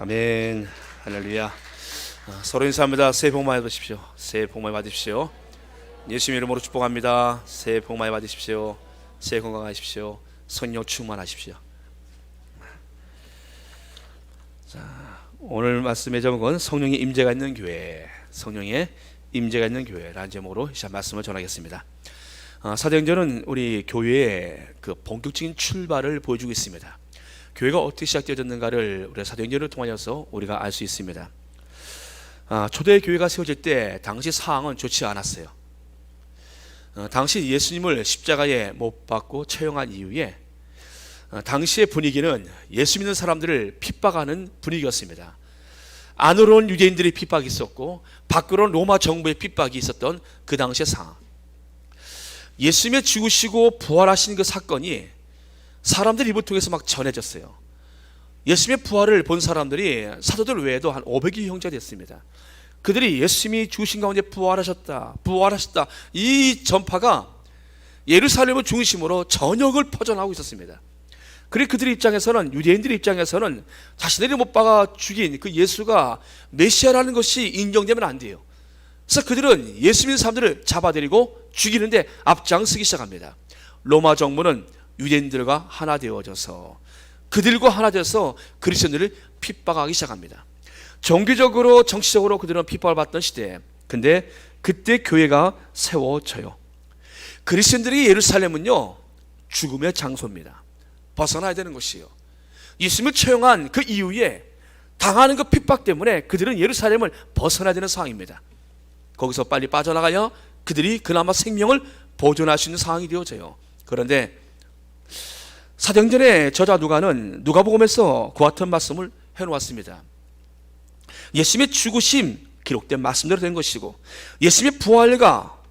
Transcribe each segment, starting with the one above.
아멘. 할렐루야. 서로 인사합니다. 새해 복 많이 받으십시오. 새해 복 많이 받으십시오. 예수님 이름으로 축복합니다. 새해 복 많이 받으십시오. 새해 건강하십시오. 성령 충만하십시오. 자, 오늘 말씀의 제목은 성령의 임재가 있는 교회, 성령의 임재가 있는 교회라는 제목으로 이 말씀을 전하겠습니다. 사도행전은 우리 교회의 그 본격적인 출발을 보여주고 있습니다. 교회가 어떻게 시작되어졌는가를 우리 사도행전을 통하여서 우리가 알 수 있습니다. 초대 교회가 세워질 때 당시 상황은 좋지 않았어요. 당시 예수님을 십자가에 못 박고 처형한 이후에 당시의 분위기는 예수 믿는 사람들을 핍박하는 분위기였습니다. 안으로는 유대인들의 핍박이 있었고 밖으로는 로마 정부의 핍박이 있었던 그 당시의 상황. 예수님의 죽으시고 부활하신 그 사건이 사람들 입을 통해서 막 전해졌어요. 예수님의 부활을 본 사람들이 사도들 외에도 한 500여 형제가 됐습니다. 그들이 예수님이 죽으신 가운데 부활하셨다, 부활하셨다, 이 전파가 예루살렘을 중심으로 전역을 퍼져나가고 있었습니다. 그리고 그들 입장에서는, 유대인들의 입장에서는 자신들이 못 박아 죽인 그 예수가 메시아라는 것이 인정되면 안 돼요. 그래서 그들은 예수 믿는 사람들을 잡아들이고 죽이는데 앞장서기 시작합니다. 로마 정부는 유대인들과 하나 되어져서 그들과 하나 되어서 그리스도인들을 핍박하기 시작합니다. 종교적으로 정치적으로 그들은 핍박을 받던 시대에, 근데 그때 교회가 세워져요. 그리스도인들이 예루살렘은요 죽음의 장소입니다. 벗어나야 되는 것이요. 예수님을 처형한 그 이후에 당하는 그 핍박 때문에 그들은 예루살렘을 벗어나야 되는 상황입니다. 거기서 빨리 빠져나가야 그들이 그나마 생명을 보존할 수 있는 상황이 되어져요. 그런데 사도행전의 저자 누가는 누가복음에서 그 같은 말씀을 해놓았습니다. 예수님의 죽으심 기록된 말씀대로 된 것이고, 예수님의 부활과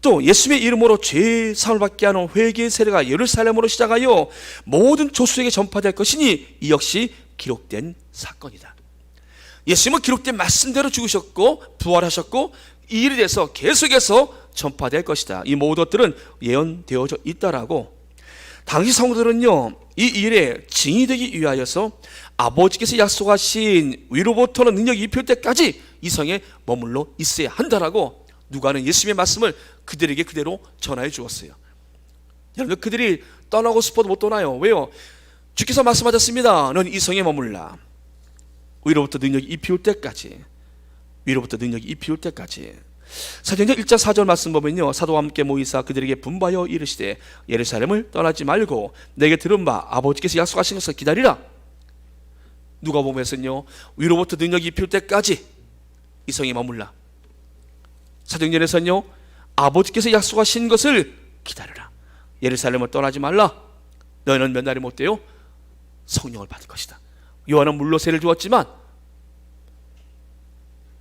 또 예수님의 이름으로 죄 사함을 받게 하는 회개의 세례가 예루살렘으로 시작하여 모든 족속에게 전파될 것이니 이 역시 기록된 사건이다. 예수님은 기록된 말씀대로 죽으셨고 부활하셨고 이 일에 대해서 계속해서 전파될 것이다. 이 모든 것들은 예언되어져 있다라고. 당시 성도들은요 이 일에 증인이 되기 위하여서 아버지께서 약속하신 위로부터는 능력이 입힐 때까지 이 성에 머물러 있어야 한다라고 누가는 예수님의 말씀을 그들에게 그대로 전하여 주었어요. 여러분, 그들이 떠나고 싶어도 못 떠나요. 왜요? 주께서 말씀하셨습니다. 너는 이 성에 머물라. 위로부터 능력이 입힐 때까지, 위로부터 능력이 입힐 때까지. 사도행전 1장 4절 말씀 보면요, 사도와 함께 모이사 그들에게 분부하여 이르시되 예루살렘을 떠나지 말고 내게 들은 바 아버지께서 약속하신 것을 기다리라. 누가복음에서는요 위로부터 능력이 입힐 때까지 이 성에 머물라. 사도행전에서는요 아버지께서 약속하신 것을 기다려라. 예루살렘을 떠나지 말라. 너희는 몇 날이 못 돼요? 성령을 받을 것이다. 요한은 물로 세를 주었지만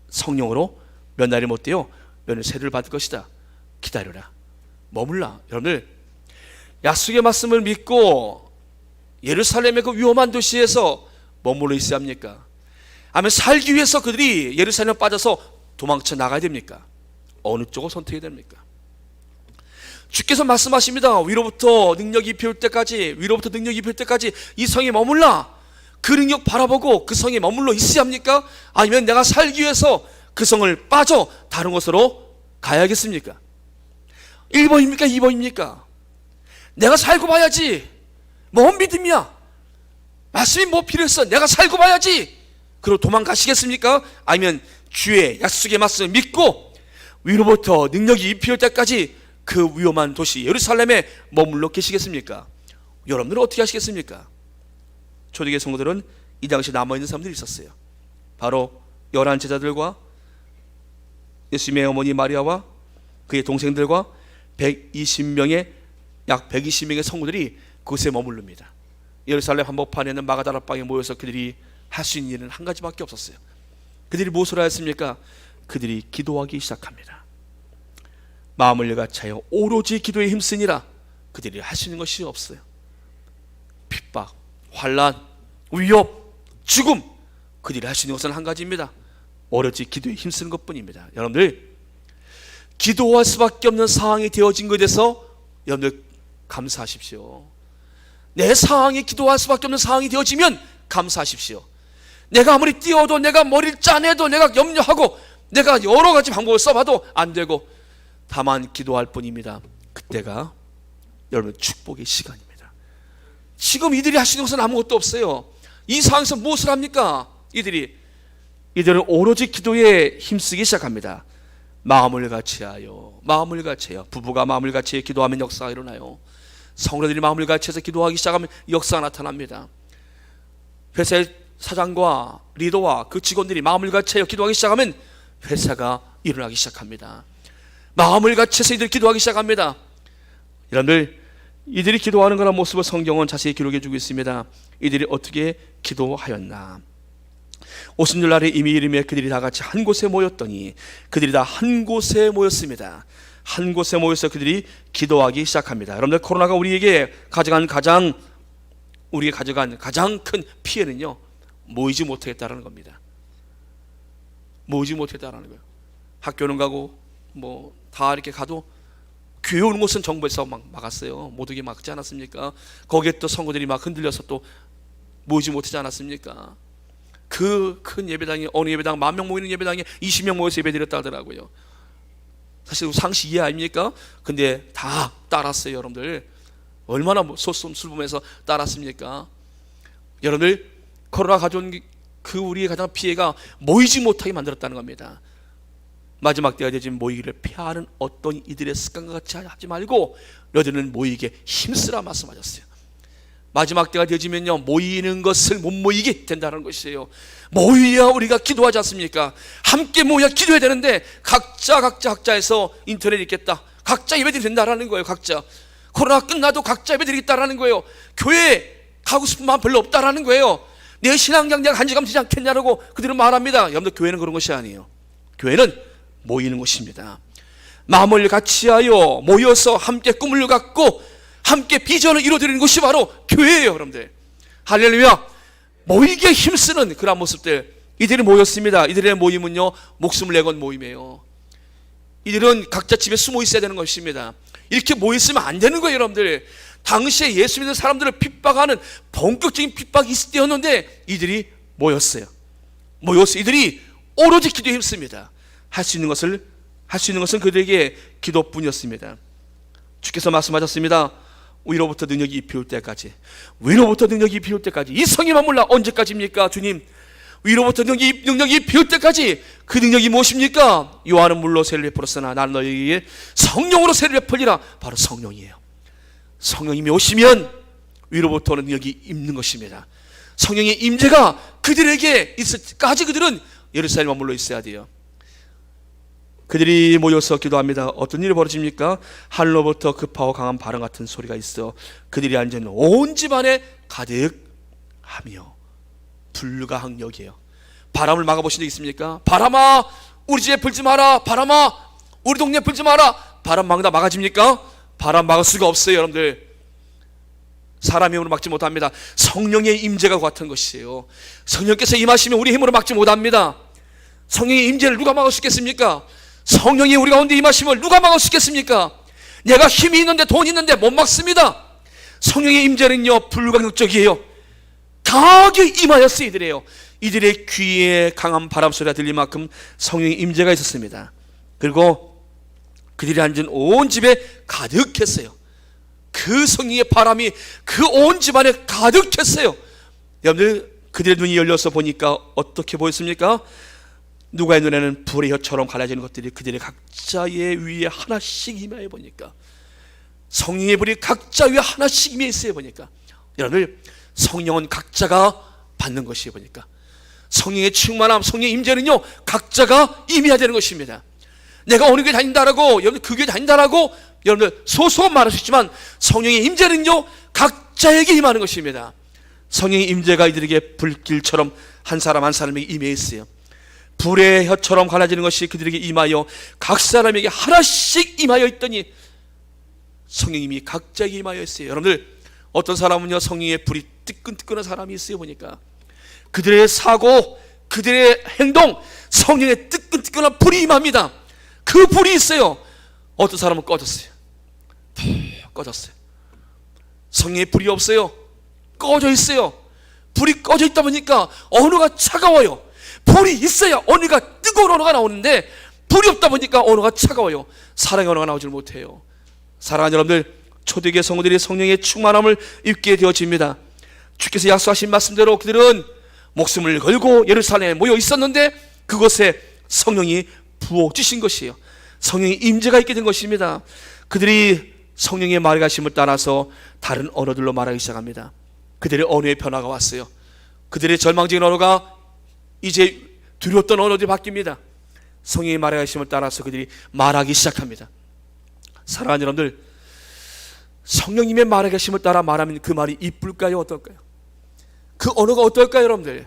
성령으로 몇 날이 못 돼요? 너는 세를 받을 것이다. 기다려라. 머물라. 여러분들, 약속의 말씀을 믿고 예루살렘의 그 위험한 도시에서 머물러 있어야 합니까? 아니면 살기 위해서 그들이 예루살렘에 빠져서 도망쳐 나가야 됩니까? 어느 쪽을 선택해야 됩니까? 주께서 말씀하십니다. 위로부터 능력이 입힐 때까지, 위로부터 능력이 입힐 때까지 이 성에 머물라. 그 능력 바라보고 그 성에 머물러 있어야 합니까? 아니면 내가 살기 위해서 그 성을 빠져 다른 곳으로 가야겠습니까? 1번입니까? 2번입니까? 내가 살고 봐야지. 뭔 믿음이야? 말씀이 뭐 필요했어? 내가 살고 봐야지. 그리고 도망가시겠습니까? 아니면 주의 약속의 말씀을 믿고 위로부터 능력이 입힐 때까지 그 위험한 도시 예루살렘에 머물러 계시겠습니까? 여러분들은 어떻게 하시겠습니까? 초대교회 성도들은 이 당시에 남아있는 사람들이 있었어요. 바로 11 제자들과 예수님의 어머니 마리아와 그의 동생들과 120명의 약 120명의 성도들이 그곳에 머무릅니다. 예루살렘 한복판에 있는 마가다락방에 모여서 그들이 할 수 있는 일은 한 가지밖에 없었어요. 그들이 무엇을 하였습니까? 그들이 기도하기 시작합니다. 마음을 열가차여 오로지 기도에 힘쓰니라. 그들이 할 수 있는 것이 없어요. 핍박, 환난, 위협, 죽음, 그들이 할 수 있는 것은 한 가지입니다. 오로지 기도에 힘쓰는 것뿐입니다. 여러분들, 기도할 수밖에 없는 상황이 되어진 것에 대해서 여러분들 감사하십시오. 내 상황이 기도할 수밖에 없는 상황이 되어지면 감사하십시오. 내가 아무리 뛰어도, 내가 머리를 짜내도, 내가 염려하고, 내가 여러 가지 방법을 써봐도 안 되고, 다만 기도할 뿐입니다. 그때가 여러분 축복의 시간입니다. 지금 이들이 하시는 것은 아무것도 없어요. 이 상황에서 무엇을 합니까? 이들은 오로지 기도에 힘쓰기 시작합니다. 마음을 같이하여, 마음을 같이해요. 부부가 마음을 같이해 기도하면 역사가 일어나요. 성도들이 마음을 같이해서 기도하기 시작하면 역사가 나타납니다. 회사의 사장과 리더와 그 직원들이 마음을 같이하여 기도하기 시작하면 회사가 일어나기 시작합니다. 마음을 같이해서 이들이 기도하기 시작합니다. 여러분들, 이들이 기도하는 그런 모습을 성경은 자세히 기록해 주고 있습니다. 이들이 어떻게 기도하였나? 오순절날에 이미 이름에 그들이 다 같이 한 곳에 모였더니, 그들이 다 한 곳에 모였습니다. 한 곳에 모여서 그들이 기도하기 시작합니다. 여러분들, 코로나가 우리가 가져간 가장 큰 피해는요, 모이지 못하겠다라는 겁니다. 모이지 못했다라는 거예요. 학교는 가고 다 이렇게 가도 교회 오는 곳은 정부에서 막 막았어요. 못 오게 막지 않았습니까? 거기에 또 성도들이 막 흔들려서 또 모이지 못하지 않았습니까? 그 큰 예배당이, 어느 예배당 10,000명 모이는 예배당에 20명 모여서 예배 드렸다 하더라고요. 사실 상식 이해 아닙니까? 근데 다 따랐어요. 여러분들, 얼마나 소수술범해서 따랐습니까? 여러분들, 코로나 가져온 그 우리의 가장 피해가 모이지 못하게 만들었다는 겁니다. 마지막 때가 되지 모이기를 피하는 어떤 이들의 습관과 같이 하지 말고 너희들은 모이게 힘쓰라 말씀하셨어요. 마지막 때가 되어지면요, 모이는 것을 못 모이게 된다는 것이에요. 모여야 우리가 기도하지 않습니까? 함께 모여 기도해야 되는데 각자에서 인터넷 있겠다, 각자 예배드리 된다라는 거예요. 각자 코로나 끝나도 각자 예배드리겠다라는 거예요. 교회 가고 싶은 마음 별로 없다라는 거예요. 내 신앙장 내가 간직하면 되지 않겠냐라고 그들은 말합니다. 여러분들, 교회는 그런 것이 아니에요. 교회는 모이는 곳입니다. 마음을 같이하여 모여서 함께 꿈을 갖고 함께 비전을 이루어드리는 것이 바로 교회예요. 여러분들, 할렐루야. 모이기에 힘쓰는 그런 모습들, 이들이 모였습니다. 이들의 모임은요, 목숨을 내건 모임이에요. 이들은 각자 집에 숨어 있어야 되는 것입니다. 이렇게 모였으면 안 되는 거예요. 여러분들, 당시에 예수 믿는 사람들을 핍박하는 본격적인 핍박이 있을 때였는데 이들이 모였어요. 이들이 오로지 기도에 힘씁니다. 할 수 있는 것은 그들에게 기도뿐이었습니다. 주께서 말씀하셨습니다. 위로부터 능력이 입혀올 때까지, 위로부터 능력이 입혀올 때까지. 이 성의만 몰라 언제까지입니까? 주님, 위로부터 능력이 입혀올 때까지. 그 능력이 무엇입니까? 요한은 물로 세를 베풀었으나 나는 너희에게 성령으로 세를 베풀리라. 바로 성령이에요. 성령님이 오시면 위로부터 능력이 임는 것입니다. 성령의 임재가 그들에게 있을 때까지 그들은 예루살렘에 머물러 있어야 돼요. 그들이 모여서 기도합니다. 어떤 일이 벌어집니까? 하늘로부터 급하고 강한 바람 같은 소리가 있어 그들이 앉은 온 집안에 가득하며. 불가항력이에요. 바람을 막아보신 적 있습니까? 바람아, 우리 집에 불지 마라. 바람아, 우리 동네에 불지 마라. 바람 막다 막아집니까? 바람 막을 수가 없어요. 여러분들, 사람의 힘으로 막지 못합니다. 성령의 임재가 같은 것이에요. 성령께서 임하시면 우리 힘으로 막지 못합니다. 성령의 임재를 누가 막을 수 있겠습니까? 성령이 우리 가운데 임하심을 누가 막을 수 있겠습니까? 내가 힘이 있는데 돈이 있는데 못 막습니다. 성령의 임재는요, 불가능적이에요. 강하게 임하였어요. 이들의 귀에 강한 바람 소리가 들릴 만큼 성령의 임재가 있었습니다. 그리고 그들이 앉은 온 집에 가득했어요. 그 성령의 바람이 그 온 집안에 가득했어요. 여러분들, 그들의 눈이 열려서 보니까 어떻게 보였습니까? 누가의 눈에는 불의 혀처럼 갈라지는 것들이 그들의 각자의 위에 하나씩 임하여 보니까, 성령의 불이 각자 위에 하나씩 임해 있어요. 보니까 여러분들, 성령은 각자가 받는 것이에요. 보니까 성령의 충만함, 성령의 임재는요, 각자가 임해야 되는 것입니다. 내가 어느 교회 다닌다라고, 여러분 그 교회 다닌다라고 여러분들 소소한 말할 수 있지만, 성령의 임재는요, 각자에게 임하는 것입니다. 성령의 임재가 이들에게 불길처럼 한 사람 한 사람에게 임해 있어요. 불의 혀처럼 갈라지는 것이 그들에게 임하여 각 사람에게 하나씩 임하여 있더니 성령님이 각자에게 임하여 있어요. 여러분들, 어떤 사람은요, 성령의 불이 뜨끈뜨끈한 사람이 있어요. 보니까 그들의 사고, 그들의 행동, 성령의 뜨끈뜨끈한 불이 임합니다. 그 불이 있어요. 어떤 사람은 꺼졌어요. 꺼졌어요. 성령의 불이 없어요. 꺼져 있어요. 불이 꺼져 있다 보니까 언어가 차가워요. 불이 있어야 언어가 뜨거운 언어가 나오는데 불이 없다 보니까 언어가 차가워요. 사랑의 언어가 나오질 못해요. 사랑하는 여러분들, 초대교회 성도들이 성령의 충만함을 입게 되어집니다. 주께서 약속하신 말씀대로 그들은 목숨을 걸고 예루살렘에 모여 있었는데 그곳에 성령이 부어주신 것이에요. 성령의 임재가 있게 된 것입니다. 그들이 성령의 말하심을 따라서 다른 언어들로 말하기 시작합니다. 그들의 언어의 변화가 왔어요. 그들의 절망적인 언어가 이제 두려웠던 언어들이 바뀝니다. 성령의 말하심을 따라서 그들이 말하기 시작합니다. 사랑하는 여러분들, 성령님의 말하심을 따라 말하면 그 말이 이쁠까요? 어떨까요? 그 언어가 어떨까요, 여러분들?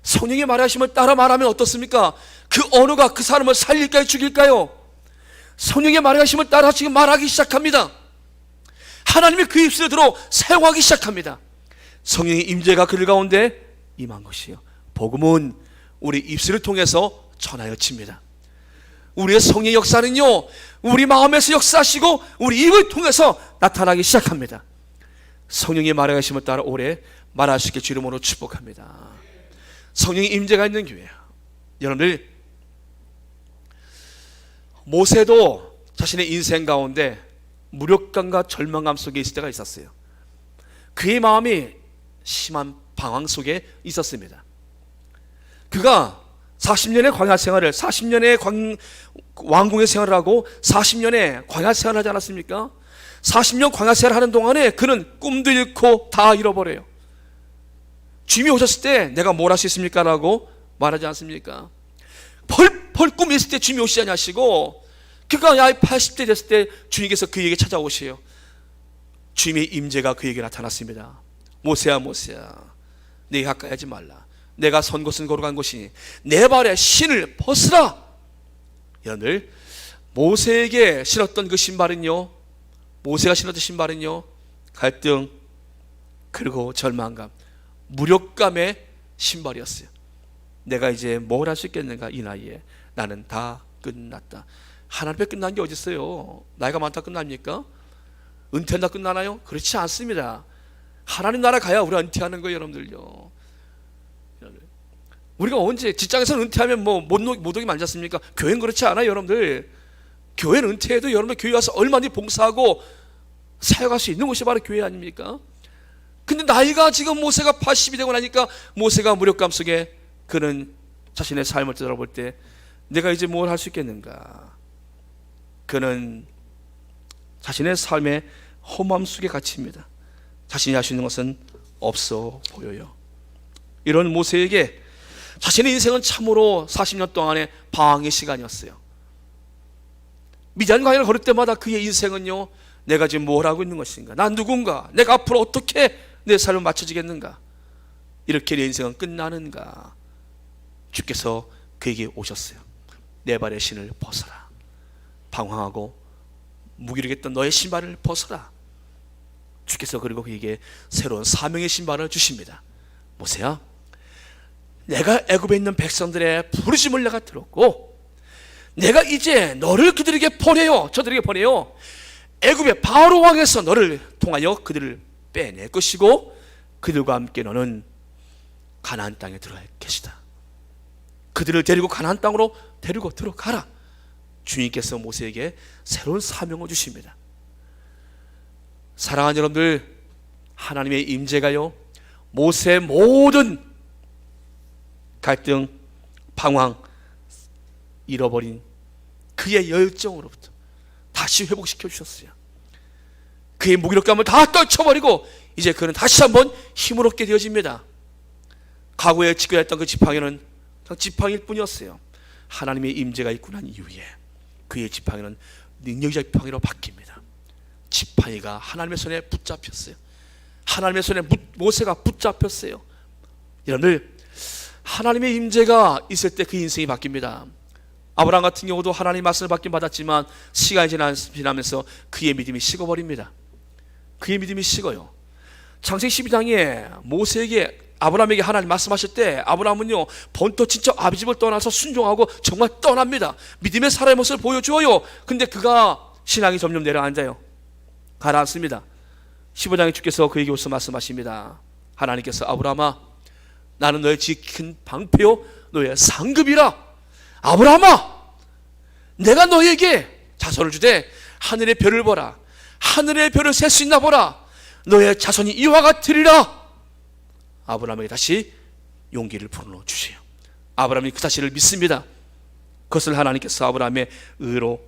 성령의 말하심을 따라 말하면 어떻습니까? 그 언어가 그 사람을 살릴까요? 죽일까요? 성령의 말하심을 따라 지금 말하기 시작합니다. 하나님이 그 입술에 들어 사용하기 시작합니다. 성령의 임재가 그들 가운데 임한 것이요, 복음은 우리 입술을 통해서 전하여집니다. 우리의 성령의 역사는요, 우리 마음에서 역사하시고 우리 입을 통해서 나타나기 시작합니다. 성령의 말하심을 따라 오래 말할 수 있게 주 이름으로 축복합니다. 성령의 임재가 있는 교회, 여러분들, 모세도 자신의 인생 가운데 무력감과 절망감 속에 있을 때가 있었어요. 그의 마음이 심한 방황 속에 있었습니다. 그가 40년의 광야 생활을, 40년의 왕궁의 생활을 하고 40년의 광야 생활을 하지 않았습니까? 40년 광야 생활을 하는 동안에 그는 꿈도 잃고 다 잃어버려요. 주님이 오셨을 때 내가 뭘 할 수 있습니까? 라고 말하지 않습니까? 펄펄 꿈이 있을 때 주님이 오시지 않으시고, 그가 80대 됐을 때 주님께서 그에게 찾아오시요, 주님의 임재가 그에게 나타났습니다. 모세야, 모세야, 네가 가까이 하지 말라. 내가 선 곳은 걸어간 곳이니 내 발에 신을 벗으라. 여러분들, 모세에게 신었던 그 신발은요, 모세가 신었던 신발은요, 갈등, 그리고 절망감, 무력감의 신발이었어요. 내가 이제 뭘 할 수 있겠는가, 이 나이에 나는 다 끝났다. 하나님 앞에 끝난 게 어디 있어요? 나이가 많다 끝납니까? 은퇴한다 끝나나요? 그렇지 않습니다. 하나님 나라 가야 우리가 은퇴하는 거예요, 여러분들요. 우리가 언제 직장에서는 은퇴하면 뭐 못 오게 만지 않습니까? 교회는 그렇지 않아요, 여러분들. 교회는 은퇴해도 여러분들 교회 와서 얼마든지 봉사하고 사역할 수 있는 곳이 바로 교회 아닙니까? 근데 나이가 지금 모세가 80이 되고 나니까 모세가 무력감 속에 그는 자신의 삶을 되돌아볼 때 내가 이제 뭘 할 수 있겠는가? 그는 자신의 삶의 험함 속에 갇힙니다. 자신이 할 수 있는 것은 없어 보여요. 이런 모세에게 자신의 인생은 참으로 40년 동안의 방황의 시간이었어요. 미디안 광야를 걸을 때마다 그의 인생은요, 내가 지금 뭘 하고 있는 것인가? 난 누군가? 내가 앞으로 어떻게 내 삶을 맞춰지겠는가? 이렇게 내 인생은 끝나는가? 주께서 그에게 오셨어요. 내 발의 신을 벗어라. 방황하고 무기력했던 너의 신발을 벗어라. 주께서 그리고 그에게 새로운 사명의 신발을 주십니다. 모세야, 내가 애굽에 있는 백성들의 부르심을 내가 들었고, 내가 이제 너를 그들에게 보내요. 저들에게 보내요. 애굽의 바로 왕에서 너를 통하여 그들을 빼낼 것이고, 그들과 함께 너는 가나안 땅에 들어갈 것이다. 그들을 데리고 가나안 땅으로 데리고 들어가라. 주님께서 모세에게 새로운 사명을 주십니다. 사랑하는 여러분들, 하나님의 임재가요, 모세의 모든 갈등, 방황, 잃어버린 그의 열정으로부터 다시 회복시켜 주셨어요. 그의 무기력감을 다 떨쳐버리고 이제 그는 다시 한번 힘을 얻게 되어집니다. 과거에 지켜했던 그 지팡이는 지팡이일 뿐이었어요. 하나님의 임재가 있고 난 이후에 그의 지팡이는 능력자 지팡이로 바뀝니다. 지팡이가 하나님의 손에 붙잡혔어요. 하나님의 손에 모세가 붙잡혔어요. 여러분들, 하나님의 임재가 있을 때 그 인생이 바뀝니다. 아브라함 같은 경우도 하나님의 말씀을 받긴 받았지만 시간이 지나면서 그의 믿음이 식어버립니다. 그의 믿음이 식어요. 창세기 12장에 모세에게, 아브라함에게 하나님 말씀하실 때 아브라함은요, 본토 친척 아비집을 떠나서 순종하고 정말 떠납니다. 믿음의 사람의 모습을 보여줘요. 근데 그가 신앙이 점점 내려앉아요. 가라앉습니다. 15장에 주께서 그에게 오셔서 말씀하십니다. 하나님께서 아브라함아, 나는 너의 지킨 방패요 너의 상급이라. 아브라함아, 내가 너에게 자손을 주되 하늘의 별을 보라. 하늘의 별을 셀 수 있나 보라. 너의 자손이 이와 같으리라. 아브라함에게 다시 용기를 불어넣어 주세요. 아브라함이 그 사실을 믿습니다. 그것을 하나님께서 아브라함의 의로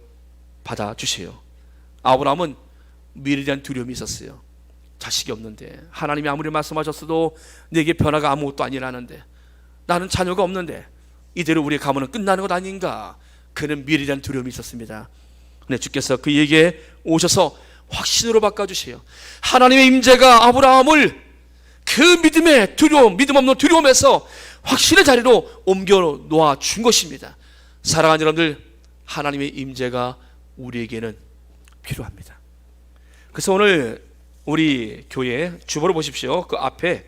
받아주세요. 아브라함은 미래에 대한 두려움이 있었어요. 자식이 없는데, 하나님이 아무리 말씀하셨어도 내게 변화가 아무것도 아니라는데, 나는 자녀가 없는데 이대로 우리의 가문은 끝나는 것 아닌가. 그는 미래에 대한 두려움이 있었습니다. 근데 주께서 그에게 오셔서 확신으로 바꿔주세요. 하나님의 임재가 아브라함을 그 믿음의 두려움, 믿음 없는 두려움에서 확신의 자리로 옮겨 놓아 준 것입니다. 사랑하는 여러분들, 하나님의 임재가 우리에게는 필요합니다. 그래서 오늘 우리 교회 주보를 보십시오. 그 앞에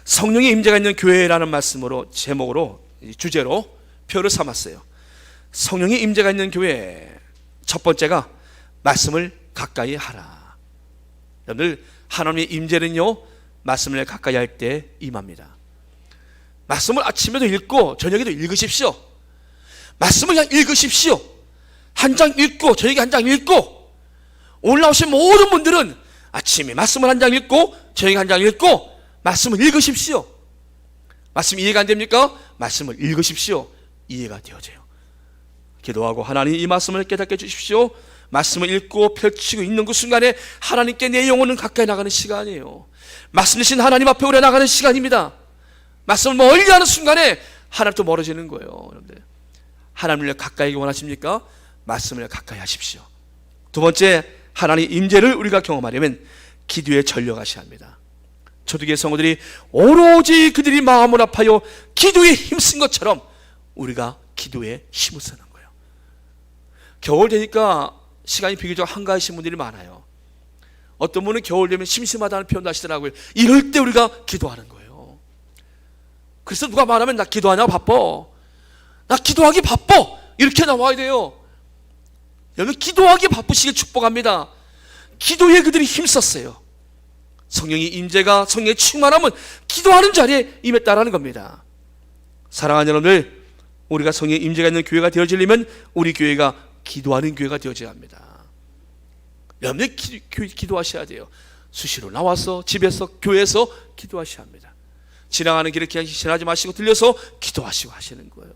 성령의 임재가 있는 교회라는 말씀으로, 제목으로, 주제로 표를 삼았어요. 성령의 임재가 있는 교회, 첫 번째가 말씀을 가까이 하라. 여러분들, 하나님의 임재는요, 말씀을 가까이 할 때 임합니다. 말씀을 아침에도 읽고 저녁에도 읽으십시오. 말씀을 그냥 읽으십시오. 한 장 읽고 저녁에 한 장 읽고, 올라오신 모든 분들은 아침에 말씀을 한 장 읽고 저녁에 한 장 읽고 말씀을 읽으십시오. 말씀 이해가 안 됩니까? 말씀을 읽으십시오. 이해가 되어져요. 기도하고 하나님 이 말씀을 깨닫게 해주십시오. 말씀을 읽고 펼치고 있는 그 순간에 하나님께 내 영혼은 가까이 나가는 시간이에요. 말씀 주신 하나님 앞에 오래 나가는 시간입니다. 말씀을 멀리 하는 순간에 하나님도 멀어지는 거예요. 여러분들, 하나님을 가까이 원하십니까? 말씀을 가까이 하십시오. 두 번째, 하나님의 임재를 우리가 경험하려면 기도에 전력하셔야 합니다. 초대교회 성도들이 오로지 그들이 마음을 아파요 기도에 힘쓴 것처럼 우리가 기도에 힘을 쓰는 거예요. 겨울 되니까 시간이 비교적 한가하신 분들이 많아요. 어떤 분은 겨울 되면 심심하다는 표현도 하시더라고요. 이럴 때 우리가 기도하는 거예요. 그래서 누가 말하면 나 기도하냐고 바빠, 나 기도하기 바빠, 이렇게 나와야 돼요. 여러분, 기도하기 바쁘시길 축복합니다. 기도에 그들이 힘썼어요. 성령의 임재가, 성령의 충만함은 기도하는 자리에 임했다라는 겁니다. 사랑하는 여러분들, 우리가 성령의 임재가 있는 교회가 되어지려면 우리 교회가 기도하는 교회가 되어져야 합니다. 여러분들 기도하셔야 돼요. 수시로 나와서, 집에서, 교회에서 기도하셔야 합니다. 지나가는 길에 그냥 지나지 마시고 들려서 기도하시고 하시는 거예요.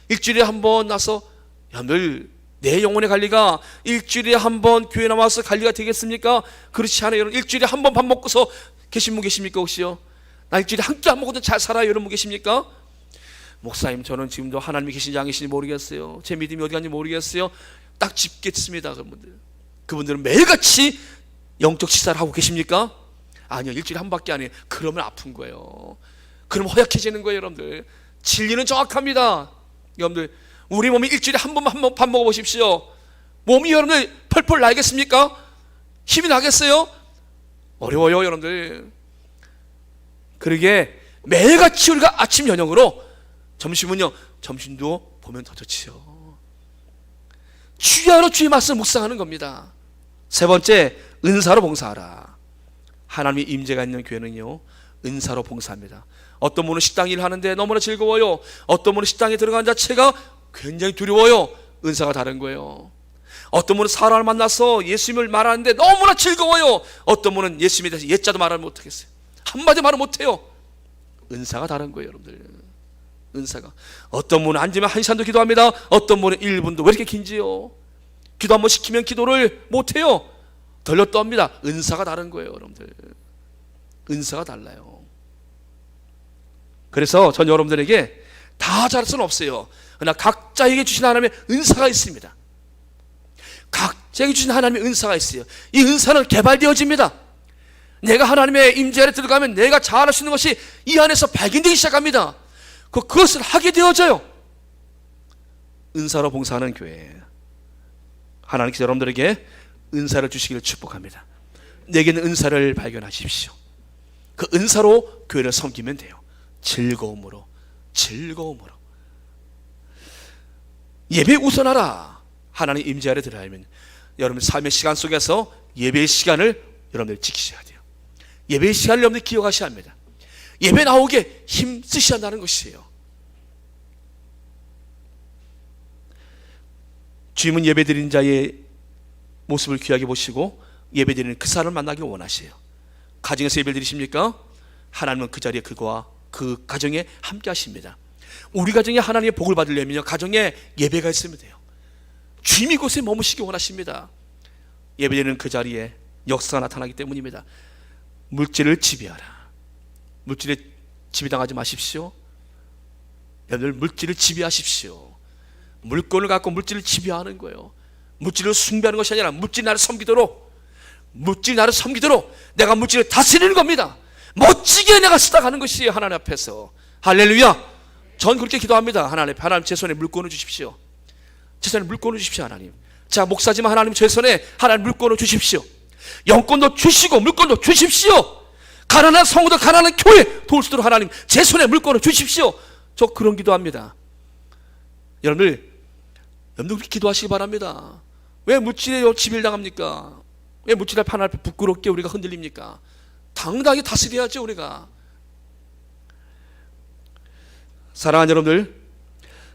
일주일에 한 번 나서, 여러분들 내 영혼의 관리가 일주일에 한 번 교회 나와서 관리가 되겠습니까? 그렇지 않아요. 여러분, 일주일에 한 번 밥 먹고서 계신 분 계십니까 혹시요? 나 일주일에 한 끼 안 먹어도 잘 살아요, 이런 분 계십니까? 목사님, 저는 지금도 하나님이 계신지 안 계신지 모르겠어요. 제 믿음이 어디 갔는지 모르겠어요. 딱 짚겠습니다. 그분들은 매일같이 영적 식사를 하고 계십니까? 아니요, 일주일에 한 번밖에 안 해요. 그러면 아픈 거예요. 그럼 허약해지는 거예요. 여러분들, 진리는 정확합니다. 여러분들, 우리 몸이 일주일에 한 번만 밥 먹어보십시오. 몸이 여러분들 펄펄 나겠습니까? 힘이 나겠어요? 어려워요, 여러분들. 그러게 매일같이 우리가 아침 저녁으로, 점심은요, 점심도 보면 더 좋지요. 주야로 주의 말씀 묵상하는 겁니다. 세 번째, 은사로 봉사하라. 하나님의 임재가 있는 교회는요, 은사로 봉사합니다. 어떤 분은 식당 일 하는데 너무나 즐거워요. 어떤 분은 식당에 들어가는 자체가 굉장히 두려워요. 은사가 다른 거예요. 어떤 분은 사람을 만나서 예수님을 말하는데 너무나 즐거워요. 어떤 분은 예수님에 대해서 예자도 말을 못하겠어요. 한마디 말을 못해요. 은사가 다른 거예요, 여러분들. 은사가. 어떤 분은 앉으면 1시간도 기도합니다. 어떤 분은 1분도. 왜 이렇게 긴지요? 기도 한번 시키면 기도를 못해요. 덜려 떱니다. 은사가 다른 거예요, 여러분들. 은사가 달라요. 그래서 전 여러분들에게 다 잘할 수는 없어요. 그러나 각자에게 주신 하나님의 은사가 있습니다. 각자에게 주신 하나님의 은사가 있어요. 이 은사는 개발되어집니다. 내가 하나님의 임재 아래 들어가면 내가 잘할 수 있는 것이 이 안에서 발견되기 시작합니다. 그것을 하게 되어져요. 은사로 봉사하는 교회, 하나님께서 여러분들에게 은사를 주시기를 축복합니다. 내게는 은사를 발견하십시오. 그 은사로 교회를 섬기면 돼요. 즐거움으로. 예배 우선하라. 하나님 임재 아래 들어가면 여러분 삶의 시간 속에서 예배의 시간을 여러분들 지키셔야 돼요. 예배 시간을 여러분들 기억하셔야 합니다. 예배 나오게 힘쓰셔야 한다는 것이에요. 주님은 예배드리는 자의 모습을 귀하게 보시고 예배드리는 그 사람을 만나기를 원하세요. 가정에서 예배를 드리십니까? 하나님은 그 자리에 그와 그 가정에 함께 하십니다. 우리 가정에 하나님의 복을 받으려면 가정에 예배가 있으면 돼요. 주님이 곳에 머무시기 원하십니다. 예배드리는 그 자리에 역사가 나타나기 때문입니다. 물질을 지배하라. 물질에 지배당하지 마십시오. 여러분들 물질을 지배하십시오. 물건을 갖고 물질을 지배하는 거예요. 물질을 숭배하는 것이 아니라 물질이 나를 섬기도록, 물질이 나를 섬기도록 내가 물질을 다스리는 겁니다. 멋지게 내가 쓰다가는 것이에요. 하나님 앞에서. 할렐루야. 전 그렇게 기도합니다. 하나님 제 손에 물건을 주십시오. 제 손에 물건을 주십시오. 하나님. 자, 목사지만 하나님 제 손에 하나님 물건을 주십시오. 영권도 주시고 물건도 주십시오. 가난한 성도들, 가난한 교회 도울 수 있도록 하나님 제 손에 물건을 주십시오. 저 그런 기도합니다. 여러분들 그렇게 기도하시기 바랍니다. 왜 물질에 지배를 당합니까? 왜 물질의 판 앞에 부끄럽게 우리가 흔들립니까? 당당하게 다스려야죠. 우리가. 사랑하는 여러분들,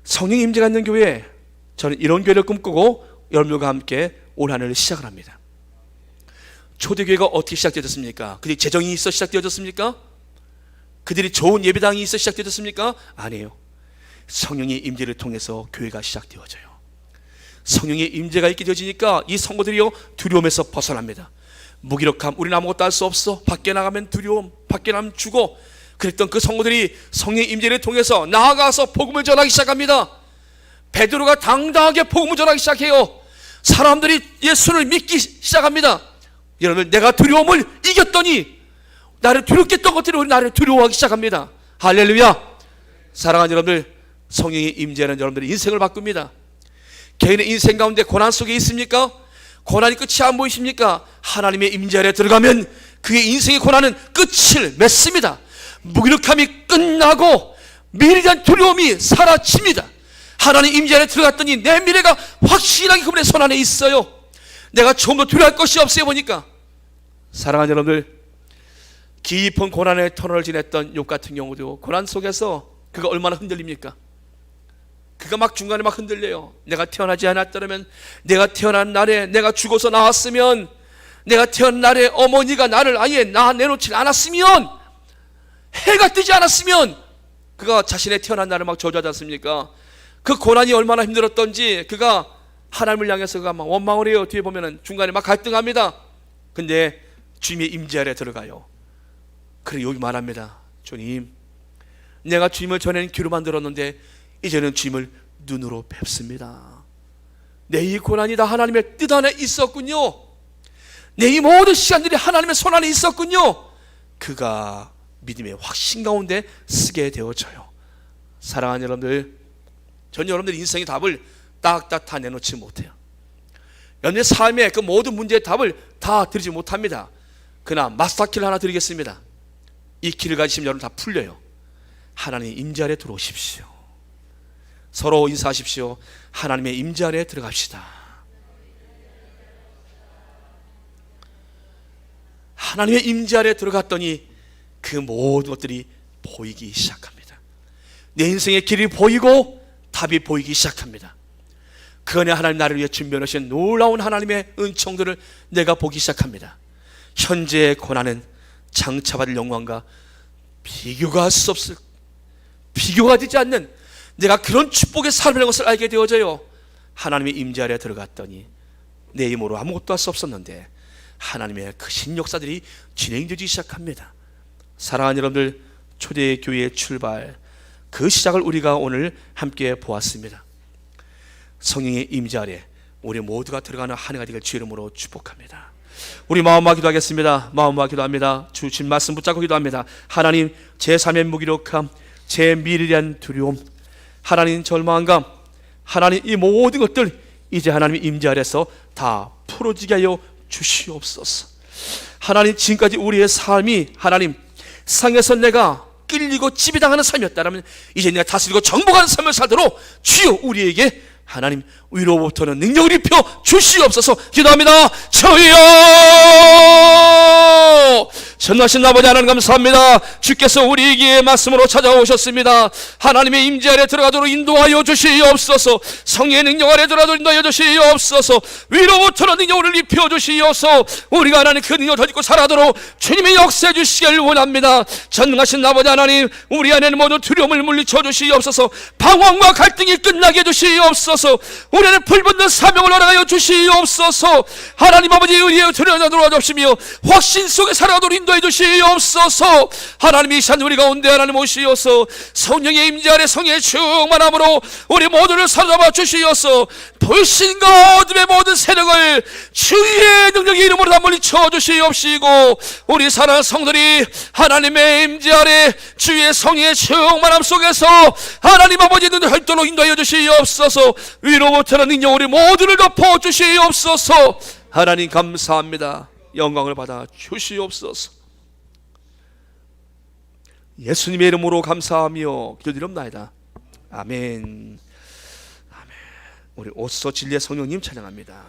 성령의 임재가 있는 교회, 저는 이런 교회를 꿈꾸고 여러분들과 함께 올 한 해를 시작을 합니다. 초대교회가 어떻게 시작되었습니까? 그들이 재정이 있어 시작되어졌습니까? 그들이 좋은 예배당이 있어 시작되어졌습니까? 아니에요. 성령의 임재를 통해서 교회가 시작되어져요. 성령의 임재가 있게 되어지니까 이 성도들이요 두려움에서 벗어납니다. 무기력함, 우리는 아무것도 할 수 없어, 밖에 나가면 두려움, 밖에 나가면 죽어, 그랬던 그 성도들이 성령의 임재를 통해서 나아가서 복음을 전하기 시작합니다. 베드로가 당당하게 복음을 전하기 시작해요. 사람들이 예수를 믿기 시작합니다. 여러분, 내가 두려움을 이겼더니 나를 두렵게 했던 것들이 우리 나를 두려워하기 시작합니다. 할렐루야. 사랑하는 여러분들, 성령의 임재는 여러분들의 인생을 바꿉니다. 개인의 인생 가운데 고난 속에 있습니까? 고난이 끝이 안 보이십니까? 하나님의 임재 아래 들어가면 그의 인생의 고난은 끝을 맺습니다. 무기력함이 끝나고 미래에 대한 두려움이 사라집니다. 하나님 임재 안에 들어갔더니 내 미래가 확실하게 그분의 손 안에 있어요. 내가 좀 더 두려워할 것이 없어요. 보니까. 사랑하는 여러분들, 깊은 고난의 터널을 지냈던 욥 같은 경우도 고난 속에서 그가 얼마나 흔들립니까? 그가 막 중간에 막 흔들려요. 내가 태어나지 않았더라면, 내가 태어난 날에 내가 죽어서 나왔으면, 내가 태어난 날에 어머니가 나를 아예 내놓지 않았으면, 해가 뜨지 않았으면, 그가 자신의 태어난 날을 막 저주하지 않습니까? 그 고난이 얼마나 힘들었던지 그가 하나님을 향해서 그가 막 원망을 해요. 뒤에 보면은 중간에 막 갈등합니다. 근데 주님의 임재 아래 들어가요. 그래 여기 말합니다. 주님, 내가 주님을 전에는 귀로만 들었는데 이제는 주님을 눈으로 뵙습니다. 내 이 고난이 다 하나님의 뜻 안에 있었군요. 내 이 모든 시간들이 하나님의 손 안에 있었군요. 그가 믿음의 확신 가운데 쓰게 되어져요. 사랑하는 여러분들, 전 여러분들 인생의 답을 딱딱 다 내놓지 못해요. 여러분의 삶의 그 모든 문제의 답을 다 드리지 못합니다. 그러나 마스터키를 하나 드리겠습니다. 이 키를 가지시면 여러분 다 풀려요. 하나님의 임재 아래 들어오십시오. 서로 인사하십시오. 하나님의 임재 아래 들어갑시다. 하나님의 임재 아래 들어갔더니 그 모든 것들이 보이기 시작합니다. 내 인생의 길이 보이고 답이 보이기 시작합니다. 그 안에 하나님 나를 위해 준비하신 놀라운 하나님의 은총들을 내가 보기 시작합니다. 현재의 고난은 장차받을 영광과 비교가 할 수 없을, 비교가 되지 않는 내가 그런 축복의 삶이라는 것을 알게 되어져요. 하나님의 임재 아래 들어갔더니 내 힘으로 아무것도 할 수 없었는데 하나님의 크신 역사들이 진행되기 시작합니다. 사랑하는 여러분들, 초대교회의 출발, 그 시작을 우리가 오늘 함께 보았습니다. 성령의 임재 아래 우리 모두가 들어가는 한 해가 되길 주 이름으로 축복합니다. 우리 마음과 기도하겠습니다. 마음과 기도합니다. 주신 말씀 붙잡고 기도합니다. 하나님, 제 삶의 무기력함, 제 미래에 대한 두려움, 하나님 절망감, 하나님 이 모든 것들 이제 하나님의 임재 아래서 다 풀어지게 하여 주시옵소서. 하나님, 지금까지 우리의 삶이 하나님 세상에서 내가 끌리고 지배당하는 삶이었다면 이제 내가 다스리고 정복하는 삶을 살도록 주여 우리에게 하나님 위로부터는 능력을 입혀 주시옵소서. 기도합니다. 저희여 전능하신 아버지 하나님 감사합니다. 주께서 우리에게 말씀으로 찾아오셨습니다. 하나님의 임재 아래 들어가도록 인도하여 주시옵소서. 성령의 능력 아래 들어가도록 인도하여 주시옵소서. 위로부터는 능력을 입혀 주시옵소서. 우리가 하나님 그 능력을 가지고 살아도록 주님의 역사해 주시길 원합니다. 전능하신 아버지 하나님, 우리 안에는 모든 두려움을 물리쳐 주시옵소서. 방황과 갈등이 끝나게 해 주시옵소서. 우리 안에 불붙는 사명을 허락하여 주시옵소서. 하나님 아버지, 우리의 두려움을 없으며 확신 속에 살아가도록 인도해 주시옵소서. 하나님 이 시간 우리 가운데 하나님 오시옵소서. 성령의 임재 아래 성령의 충만함으로 우리 모두를 사로잡아 주시옵소서. 불신과 어둠의 모든 세력을 주의 능력의 이름으로 다 물리쳐 주시옵시고, 우리 사랑하는 성들이 하나님의 임재 아래 주의 성령의 충만함 속에서 하나님 아버지 있는 활동으로 인도하여 주시옵소서. 위로부터는 능력 우리 모두를 덮어 주시옵소서. 하나님 감사합니다. 영광을 받아 주시옵소서. 예수님의 이름으로 감사하며 기도드립니다. 아멘. 아멘. 우리 오서 진리의 성령님 찬양합니다.